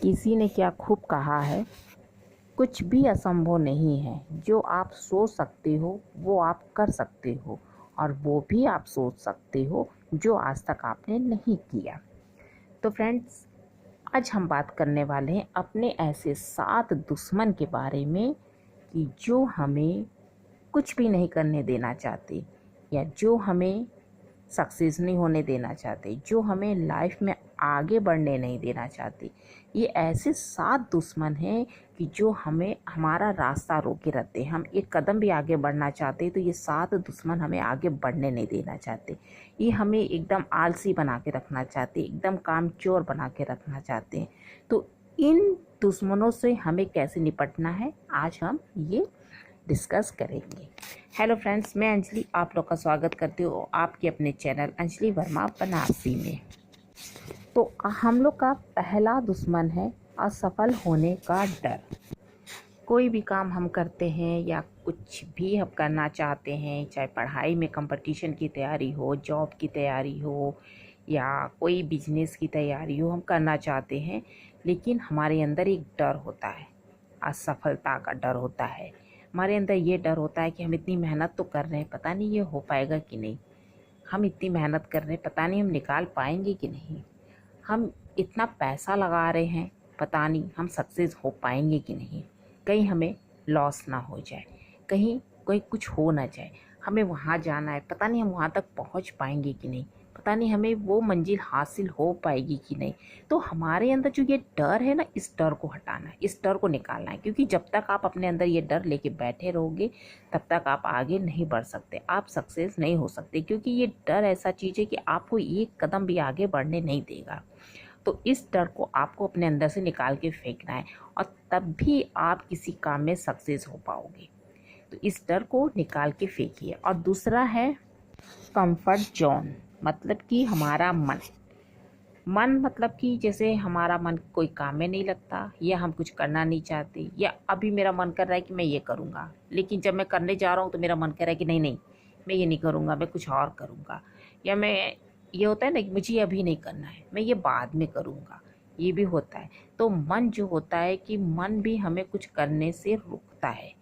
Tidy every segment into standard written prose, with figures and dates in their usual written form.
किसी ने क्या खूब कहा है, कुछ भी असंभव नहीं है। जो आप सोच सकते हो वो आप कर सकते हो, और वो भी आप सोच सकते हो जो आज तक आपने नहीं किया। तो फ्रेंड्स, आज हम बात करने वाले हैं अपने ऐसे 7 दुश्मन के बारे में कि जो हमें कुछ भी नहीं करने देना चाहते, या जो हमें सक्सेस नहीं होने देना चाहते, जो हमें लाइफ में आगे बढ़ने नहीं देना चाहते। ये ऐसे 7 दुश्मन हैं कि जो हमें हमारा रास्ता रोके रहते हैं। हम एक कदम भी आगे बढ़ना चाहते तो ये 7 दुश्मन हमें आगे बढ़ने नहीं देना चाहते। ये हमें एकदम आलसी बना के रखना चाहते, एकदम कामचोर बना के रखना चाहते हैं। तो इन दुश्मनों से हमें कैसे निपटना है, आज हम ये डिस्कस करेंगे। हेलो फ्रेंड्स, मैं अंजलि आप लोग का स्वागत करती हूँ आपके अपने चैनल अंजलि वर्मा बनारसी में। तो हम लोग का पहला दुश्मन है असफल होने का डर। कोई भी काम हम करते हैं या कुछ भी हम करना चाहते हैं, चाहे पढ़ाई में कंपटीशन की तैयारी हो, जॉब की तैयारी हो, या कोई बिजनेस की तैयारी हो, हम करना चाहते हैं, लेकिन हमारे अंदर एक डर होता है, असफलता का डर होता है। हमारे अंदर ये डर होता है कि हम इतनी मेहनत तो कर रहे हैं, पता नहीं ये हो पाएगा कि नहीं। हम इतनी मेहनत कर रहे हैं, पता नहीं हम निकाल पाएंगे कि नहीं। हम इतना पैसा लगा रहे हैं, पता नहीं हम सक्सेस हो पाएंगे कि नहीं। कहीं हमें लॉस ना हो जाए, कहीं कोई कुछ हो ना जाए। हमें वहाँ जाना है, पता नहीं हम वहाँ तक पहुँच पाएंगे कि नहीं, पता नहीं हमें वो मंजिल हासिल हो पाएगी कि नहीं। तो हमारे अंदर जो ये डर है ना, इस डर को हटाना है, इस डर को निकालना है। क्योंकि जब तक आप अपने अंदर ये डर लेके बैठे रहोगे, तब तक आप आगे नहीं बढ़ सकते, आप सक्सेस नहीं हो सकते। क्योंकि ये डर ऐसा चीज़ है कि आपको एक कदम भी आगे बढ़ने नहीं देगा। तो इस डर को आपको अपने अंदर से निकाल के फेंकना है, और तब भी आप किसी काम में सक्सेस हो पाओगे। तो इस डर को निकाल के फेंकिए। और दूसरा है कंफर्ट जोन, मतलब कि हमारा मन मतलब कि जैसे हमारा मन कोई काम में नहीं लगता, या हम कुछ करना नहीं चाहते, या अभी मेरा मन कर रहा है कि मैं ये करूँगा, लेकिन जब मैं करने जा रहा हूँ तो मेरा मन कर रहा है कि नहीं नहीं, मैं ये नहीं करूँगा, मैं कुछ और करूँगा। या मैं, ये होता है ना कि मुझे अभी नहीं करना है, मैं ये बाद में करूँगा, ये भी होता है। तो मन जो होता है कि मन भी हमें कुछ करने से रोकता है।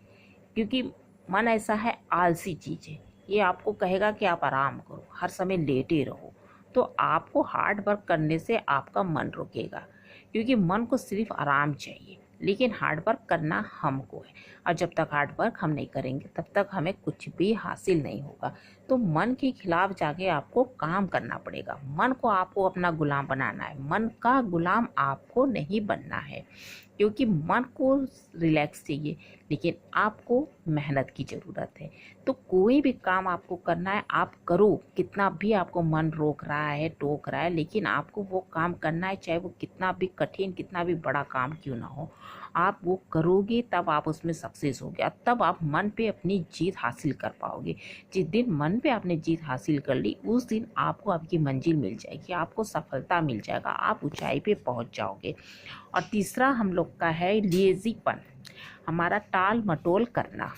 क्योंकि मन ऐसा है, आलसी चीज़ है। ये आपको कहेगा कि आप आराम करो, हर समय लेटे रहो। तो आपको हार्ड वर्क करने से आपका मन रुकेगा, क्योंकि मन को सिर्फ आराम चाहिए, लेकिन हार्ड वर्क करना हमको है। और जब तक हार्ड वर्क हम नहीं करेंगे, तब तक हमें कुछ भी हासिल नहीं होगा। तो मन के खिलाफ जाके आपको काम करना पड़ेगा। मन को आपको अपना गुलाम बनाना है, मन का गुलाम आपको नहीं बनना है। क्योंकि मन को रिलैक्स चाहिए, लेकिन आपको मेहनत की ज़रूरत है। तो कोई भी काम आपको करना है, आप करो। कितना भी आपको मन रोक रहा है, टोक रहा है, लेकिन आपको वो काम करना है, चाहे वो कितना भी कठिन, कितना भी बड़ा काम क्यों ना हो। आप वो करोगे तब आप उसमें सक्सेस होगे, और तब आप मन पे अपनी जीत हासिल कर पाओगे। जिस दिन मन पे आपने जीत हासिल कर ली, उस दिन आपको आपकी मंजिल मिल जाएगी, आपको सफलता मिल जाएगा, आप ऊंचाई पे पहुंच जाओगे। और तीसरा हम लोग का है लेजीपन, हमारा टाल मटोल करना।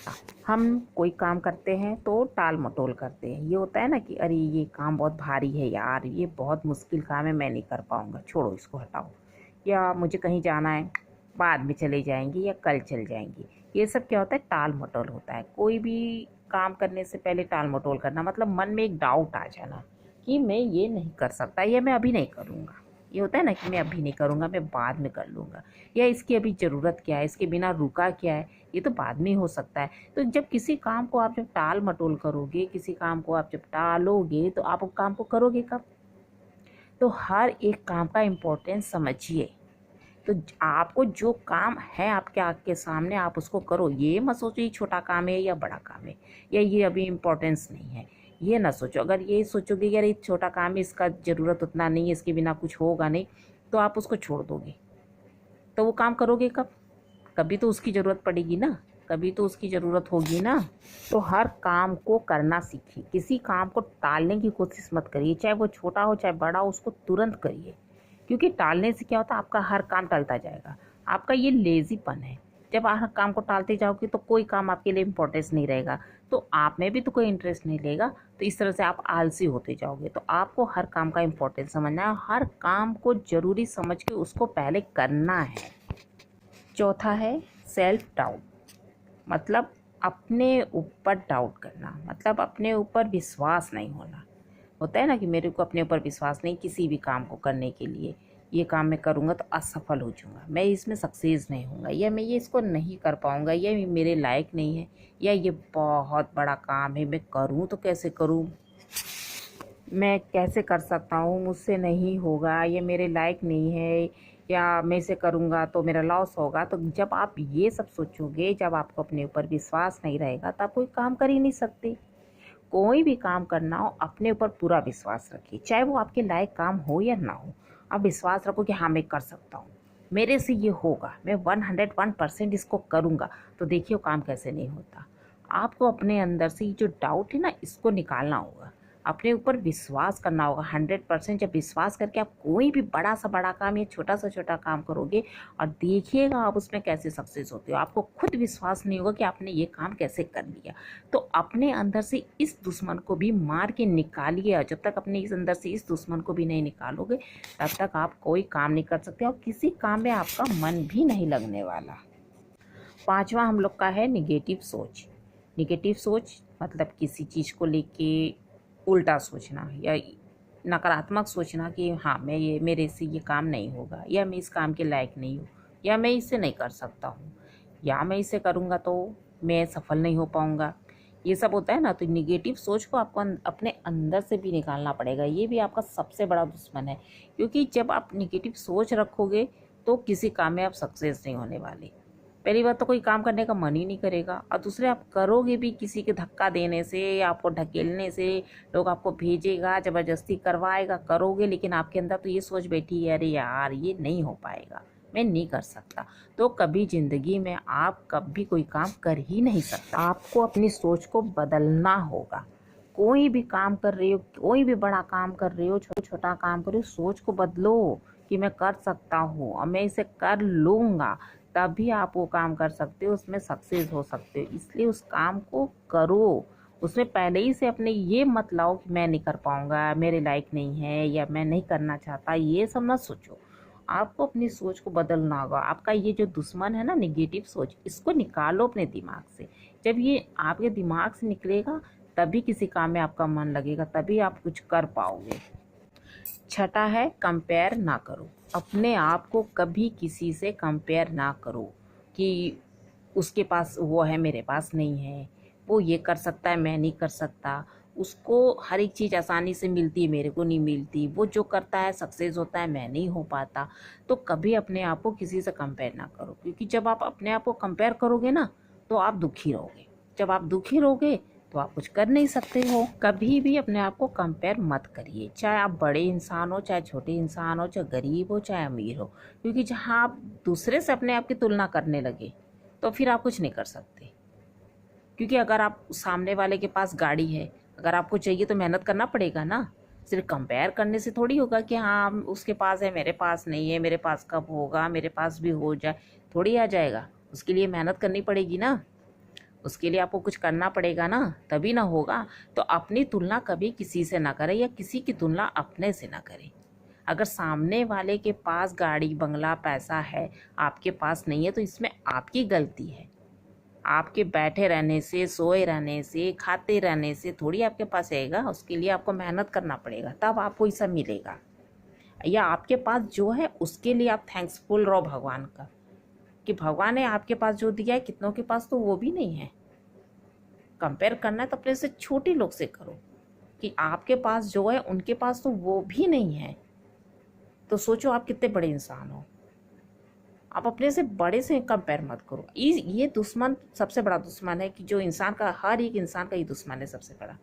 हम कोई काम करते हैं तो टाल मटोल करते हैं। ये होता है ना कि अरे ये काम बहुत भारी है यार, ये बहुत मुश्किल काम है, मैं नहीं कर पाऊँगा, छोड़ो इसको, हटाओ। या मुझे कहीं जाना है, बाद में चले जाएंगे, या कल चल जाएंगे। ये सब क्या होता है, टाल मटोल होता है। कोई भी काम करने से पहले टाल मटोल करना, मतलब मन में एक डाउट आ जाना कि मैं ये नहीं कर सकता, या मैं अभी नहीं करूँगा। ये होता है ना कि मैं अभी नहीं करूँगा, मैं बाद में कर लूँगा, या इसकी अभी ज़रूरत क्या है, इसके बिना रुका क्या है, ये तो बाद में हो सकता है। तो जब किसी काम को आप जब टाल मटोल करोगे, किसी काम को आप जब टालोगे, तो आप उस काम को करोगे कब। तो हर एक काम का इम्पोर्टेंस समझिए। तो आपको जो काम है आपके आँख के सामने, आप उसको करो। ये मत सोचो ये छोटा काम है या बड़ा काम है, या ये अभी इम्पोर्टेंस नहीं है, ये ना सोचो। अगर ये सोचोगे कि यार ये छोटा काम है, इसका ज़रूरत उतना नहीं है, इसके बिना कुछ होगा नहीं, तो आप उसको छोड़ दोगे। तो वो काम करोगे कब, कभी तो उसकी ज़रूरत पड़ेगी ना, कभी तो उसकी ज़रूरत होगी ना। तो हर काम को करना सीखिए, किसी काम को टालने की कोशिश मत करिए, चाहे वो छोटा हो चाहे बड़ा हो, उसको तुरंत करिए। क्योंकि टालने से क्या होता है, आपका हर काम टलता जाएगा। आपका ये लेज़ीपन है। जब आप हर काम को टालते जाओगे तो कोई काम आपके लिए इम्पोर्टेंस नहीं रहेगा, तो आप में भी तो कोई इंटरेस्ट नहीं लेगा, तो इस तरह से आप आलसी होते जाओगे। तो आपको हर काम का इम्पोर्टेंस समझना है, हर काम को ज़रूरी समझ के उसको पहले करना है। चौथा है सेल्फ डाउट, मतलब अपने ऊपर डाउट करना, मतलब अपने ऊपर विश्वास नहीं होना। होता है ना कि मेरे को अपने ऊपर विश्वास नहीं किसी भी काम को करने के लिए, ये काम मैं करूँगा तो असफल हो जाऊँगा, मैं इसमें सक्सेस नहीं होऊंगा, या मैं ये इसको नहीं कर पाऊँगा, या ये मेरे लायक नहीं है, या ये बहुत बड़ा काम है, मैं करूँ तो कैसे करूँ, मैं कैसे कर सकता हूँ, मुझसे नहीं होगा, ये मेरे लायक नहीं है, या मैं इसे करूँगा तो मेरा लॉस होगा। तो जब आप ये सब सोचोगे, जब आपको अपने ऊपर विश्वास नहीं रहेगा, तो आप कोई काम कर ही नहीं सकते। कोई भी काम करना हो अपने ऊपर पूरा विश्वास रखिए, चाहे वो आपके लायक काम हो या ना हो। आप विश्वास रखो कि हाँ मैं कर सकता हूँ, मेरे से ये होगा, मैं 101% इसको करूँगा। तो देखिए वो काम कैसे नहीं होता। आपको अपने अंदर से ये जो डाउट है ना, इसको निकालना होगा, अपने ऊपर विश्वास करना होगा 100%। जब विश्वास करके आप कोई भी बड़ा सा बड़ा काम या छोटा सा छोटा काम करोगे, और देखिएगा आप उसमें कैसे सक्सेस होते हो। आपको खुद विश्वास नहीं होगा कि आपने ये काम कैसे कर लिया। तो अपने अंदर से इस दुश्मन को भी मार के निकालिए, जब तक अपने इस अंदर से इस दुश्मन को भी नहीं निकालोगे, तब तक आप कोई काम नहीं कर सकते, और किसी काम में आपका मन भी नहीं लगने वाला। पांचवा हम लोग का है निगेटिव सोच। निगेटिव सोच मतलब किसी चीज़ को लेके उल्टा सोचना, या नकारात्मक सोचना कि हाँ मैं ये, मेरे से ये काम नहीं होगा, या मैं इस काम के लायक नहीं हूँ, या मैं इसे नहीं कर सकता हूँ, या मैं इसे करूँगा तो मैं सफल नहीं हो पाऊँगा। ये सब होता है ना। तो निगेटिव सोच को आपको अपने अंदर से भी निकालना पड़ेगा, ये भी आपका सबसे बड़ा दुश्मन है। क्योंकि जब आप निगेटिव सोच रखोगे तो किसी काम में आप सक्सेस नहीं होने वाले। पहली बात तो कोई काम करने का मन ही नहीं करेगा, और दूसरे आप करोगे भी किसी के धक्का देने से या आपको ढकेलने से, लोग आपको भेजेगा, ज़बरदस्ती करवाएगा, करोगे, लेकिन आपके अंदर तो ये सोच बैठी है अरे यार ये नहीं हो पाएगा, मैं नहीं कर सकता। तो कभी ज़िंदगी में आप कभी कोई काम कर ही नहीं सकता। आपको अपनी सोच को बदलना होगा। कोई भी काम कर रहे हो, कोई भी बड़ा काम कर रहे हो, छोटा छोटा काम कर रहे हो, सोच को बदलो कि मैं कर सकता हूँ और मैं इसे कर लूँगा। तभी आप वो काम कर सकते हो, उसमें सक्सेस हो सकते हो। इसलिए उस काम को करो, उसमें पहले ही से अपने ये मत लाओ कि मैं नहीं कर पाऊँगा, मेरे लायक नहीं है, या मैं नहीं करना चाहता, ये सब मत सोचो। आपको अपनी सोच को बदलना होगा। आपका ये जो दुश्मन है ना निगेटिव सोच, इसको निकालो अपने दिमाग से। जब ये आपके दिमाग से निकलेगा तभी किसी काम में आपका मन लगेगा, तभी आप कुछ कर पाओगे। छठा है कंपेयर ना करो। अपने आप को कभी किसी से कंपेयर ना करो कि उसके पास वो है मेरे पास नहीं है, वो ये कर सकता है मैं नहीं कर सकता, उसको हर एक चीज़ आसानी से मिलती है मेरे को नहीं मिलती, वो जो करता है सक्सेस होता है मैं नहीं हो पाता। तो कभी अपने आप को किसी से कंपेयर ना करो, क्योंकि जब आप अपने आप को कंपेयर करोगे ना तो आप दुखी रहोगे। जब आप दुखी रहोगे तो आप कुछ कर नहीं सकते हो। कभी भी अपने आप को कंपेयर मत करिए, चाहे आप बड़े इंसान हो, चाहे छोटे इंसान हो, चाहे गरीब हो, चाहे अमीर हो। क्योंकि जहाँ आप दूसरे से अपने आप की तुलना करने लगे तो फिर आप कुछ नहीं कर सकते। क्योंकि अगर आप सामने वाले के पास गाड़ी है, अगर आपको चाहिए तो मेहनत करना पड़ेगा ना। सिर्फ कंपेयर करने से थोड़ी होगा कि हाँ उसके पास है मेरे पास नहीं है, मेरे पास कब होगा, मेरे पास भी हो जाए, थोड़ी आ जाएगा। उसके लिए मेहनत करनी पड़ेगी ना, उसके लिए आपको कुछ करना पड़ेगा ना, तभी ना होगा। तो अपनी तुलना कभी किसी से ना करें, या किसी की तुलना अपने से ना करें। अगर सामने वाले के पास गाड़ी बंगला पैसा है, आपके पास नहीं है, तो इसमें आपकी गलती है। आपके बैठे रहने से, सोए रहने से, खाते रहने से थोड़ी आपके पास आएगा। उसके लिए आपको मेहनत करना पड़ेगा, तब आपको ये सब मिलेगा। या आपके पास जो है उसके लिए आप थैंक्सफुल रहो भगवान का, कि भगवान ने आपके पास जो दिया है, कितनों के पास तो वो भी नहीं है। कंपेयर करना है तो अपने से छोटे लोग से करो, कि आपके पास जो है उनके पास तो वो भी नहीं है। तो सोचो आप कितने बड़े इंसान हो। आप अपने से बड़े से कंपेयर मत करो। ये दुश्मन सबसे बड़ा दुश्मन है, कि जो इंसान का, हर एक इंसान का ये दुश्मन है सबसे बड़ा।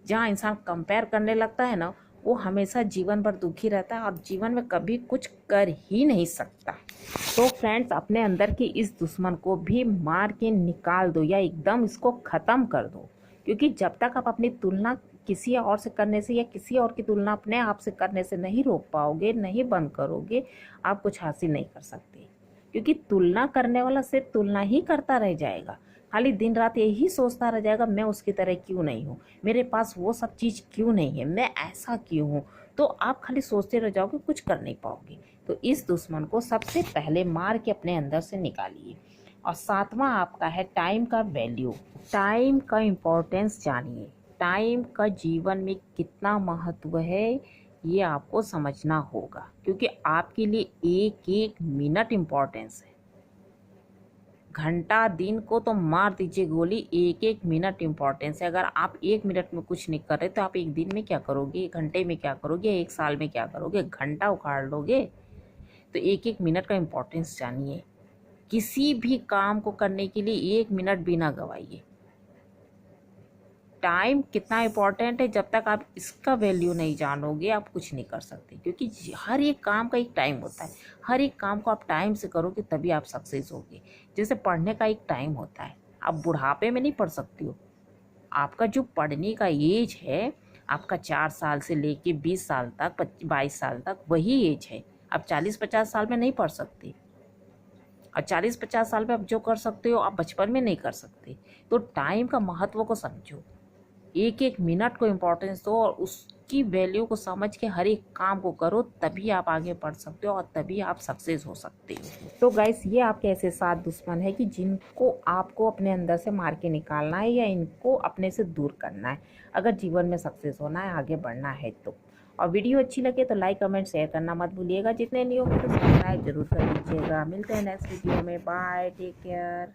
जहाँ इंसान कंपेयर करने लगता है ना, वो हमेशा जीवन भर दुखी रहता है और जीवन में कभी कुछ कर ही नहीं सकता। तो फ्रेंड्स, अपने अंदर के इस दुश्मन को भी मार के निकाल दो, या एकदम इसको ख़त्म कर दो। क्योंकि जब तक आप अपनी तुलना किसी और से करने से, या किसी और की तुलना अपने आप से करने से नहीं रोक पाओगे, नहीं बंद करोगे, आप कुछ हासिल नहीं कर सकते। क्योंकि तुलना करने वाला सिर्फ तुलना ही करता रह जाएगा, खाली दिन रात यही सोचता रह जाएगा, मैं उसकी तरह क्यों नहीं हूँ, मेरे पास वो सब चीज़ क्यों नहीं है, मैं ऐसा क्यों हूँ। तो आप खाली सोचते रह जाओगे, कुछ कर नहीं पाओगे। तो इस दुश्मन को सबसे पहले मार के अपने अंदर से निकालिए। और सातवां आपका है टाइम का वैल्यू। टाइम का इम्पोर्टेंस जानिए। टाइम का जीवन में कितना महत्व है ये आपको समझना होगा, क्योंकि आपके लिए एक एक मिनट इम्पोर्टेंस है। घंटा दिन को तो मार दीजिए गोली, एक एक मिनट इम्पोर्टेंस है। अगर आप एक मिनट में कुछ नहीं कर रहे तो आप एक दिन में क्या करोगे, एक घंटे में क्या करोगे, एक साल में क्या करोगे, घंटा उखाड़ लोगे। तो एक एक मिनट का इम्पोर्टेंस जानिए। किसी भी काम को करने के लिए एक मिनट भी ना गवाइए। टाइम कितना इम्पोर्टेंट है, जब तक आप इसका वैल्यू नहीं जानोगे आप कुछ नहीं कर सकते, क्योंकि हर एक काम का एक टाइम होता है। हर एक काम को आप टाइम से करोगे तभी आप सक्सेस होगे। जैसे पढ़ने का एक टाइम होता है, आप बुढ़ापे में नहीं पढ़ सकती हो। आपका जो पढ़ने का एज है, आपका 4 साल से लेके 20 साल तक, 22 साल तक वही एज है। आप 40-50 साल में नहीं पढ़ सकते। और 40-50 साल में आप जो कर सकते हो आप बचपन में नहीं कर सकते। तो टाइम का महत्व को समझो, एक एक मिनट को इम्पोर्टेंस दो और उसकी वैल्यू को समझ के हर एक काम को करो, तभी आप आगे बढ़ सकते हो और तभी आप सक्सेस हो सकते हो। तो गाइस, ये आपके ऐसे 7 दुश्मन है कि जिनको आपको अपने अंदर से मार के निकालना है या इनको अपने से दूर करना है, अगर जीवन में सक्सेस होना है, आगे बढ़ना है तो। और वीडियो अच्छी लगे तो लाइक कमेंट शेयर करना मत भूलिएगा। जितने नहीं होंगे तो सब्सक्राइब जरूर कर लीजिएगा। मिलते हैं नेक्स्ट वीडियो में। Bye, take care.